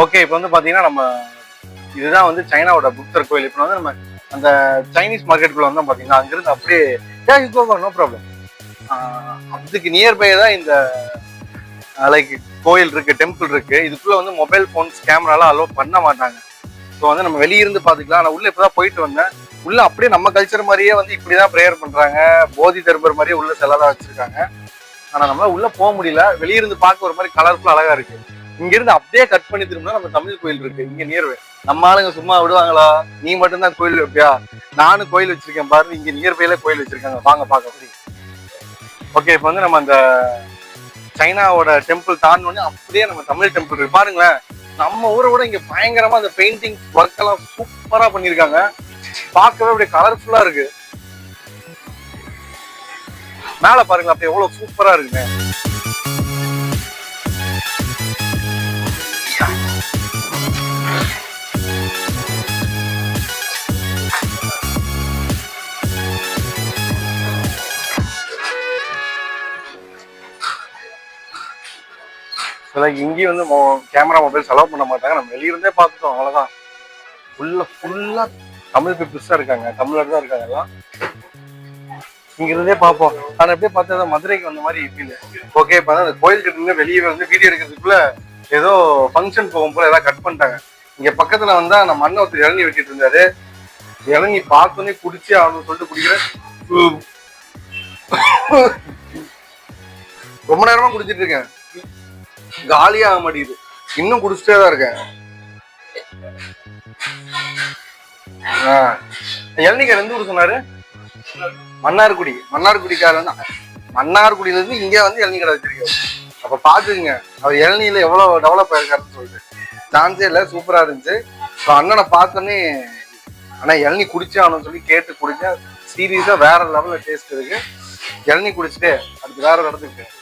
Okay, இப்போ வந்து பாத்தீங்கன்னா நம்ம இதுதான் வந்து சைனாவோட புத்தர் கோயில். இப்போ வந்து நம்ம அந்த சைனீஸ் மார்க்கெட்டுக்குள்ள வந்தோம் பாத்தீங்கன்னா, அங்கிருந்து அப்படியே நோ ப்ராப்ளம். அதுக்கு நியர்பை தான் இந்த லைக் கோயில் இருக்கு, டெம்பிள் இருக்கு. இதுக்குள்ள வந்து மொபைல் போன்ஸ் கேமராலாம் அலோவ் பண்ண மாட்டாங்க. ஸோ வந்து நம்ம வெளியிருந்து பாத்துக்கலாம். ஆனால் உள்ள இப்பதான் போயிட்டு வந்தேன். உள்ள அப்படியே நம்ம கல்ச்சர் மாதிரியே வந்து இப்படிதான் ப்ரேயர் பண்றாங்க. போதி தர்மர் மாதிரியே உள்ள செல்லதான் வச்சிருக்காங்க. ஆனா நம்மளால உள்ள போக முடியல. வெளியிருந்து பார்க்க ஒரு மாதிரி கலர்ஃபுல் அழகா இருக்கு. இங்க இருந்து அப்படியே கட் பண்ணி திரும்பினா நம்ம தமிழ் கோயில் இருக்கு இங்க நியர்பை. நம்ம ஆளுங்க சும்மா விடுவாங்களா? நீ மட்டும்தான் கோயில் வைப்பியா? நானும் கோயில் வச்சிருக்கேன் பாரு. இங்க நியர்பைல கோயில் வச்சிருக்காங்க, வாங்க பார்க்க. ஓகே, இப்போ வந்து நம்ம அந்த சைனாவோட டெம்பிள் தாண்டோடனே அப்படியே நம்ம தமிழ் டெம்பிள் இருக்கு பாருங்களேன். நம்ம ஊரை விட இங்க பயங்கரமா அந்த பெயிண்டிங் ஒர்க் எல்லாம் சூப்பரா பண்ணிருக்காங்க. பார்க்கவே அப்படியே கலர்ஃபுல்லா இருக்கு. மேல பாருங்க, அப்படியே எவ்வளவு சூப்பரா இருக்குங்க. இங்கேயும் வந்து கேமரா மொபைல் செலவு பண்ண மாட்டாங்க. நம்ம வெளியிருந்தே பார்த்துட்டோம், அவ்வளவுதான். ஃபுல்லா தமிழ் பீப்புள்ஸ் தான் இருக்காங்க, தமிழர் தான் இருக்காங்க எல்லாம். இங்க இருந்தே பார்ப்போம். ஆனா எப்படியே பார்த்தா மதுரைக்கு வந்த மாதிரி ஃபீல். ஓகே, இப்போ அந்த கோயில் கிட்ட வெளியே வந்து வீடியோ எடுக்கிறதுக்குள்ள ஏதோ ஃபங்க்ஷன் போகும் போல ஏதாவது கட் பண்ணிட்டாங்க. இங்க பக்கத்துல வந்தா நம்ம அண்ணன் ஒருத்தர் இளநீ வெட்டிட்டு இருந்தாரு. இளநீ பார்த்தோன்னே குடிச்சே ஆகணும்னு சொல்லிட்டு குடிக்கிறேன். ரொம்ப நேரமா குடிச்சிட்டு இருக்கேன், காலியாக மாட்டேங்குது. இன்னும் குடிச்சிட்டே தான் இருக்கேன். இளநீக்கார் எந்த ஊர் சொன்னாரு? மன்னார்குடி. மன்னார்குடிக்கார வந்து மன்னார்குடியில இருந்து இங்க வந்து இளநீ கடை வச்சிருக்காரு. அப்ப பாத்துக்குங்க அவர் இளநீல எவ்வளவு டெவலப் ஆயிருக்காருன்னு சொல்லிட்டு. சான்ஸே இல்லை, சூப்பரா இருந்துச்சு. அண்ணனை பார்த்தோன்னே ஆனா இளநீ குடிச்சே ஆகணும்னு சொல்லி கேட்டு குடிச்சேன். சீரியஸா வேற லெவல்ல டேஸ்ட் இருக்கு. இளநீ குடிச்சிட்டு அதுக்கு வேற இடத்துக்கு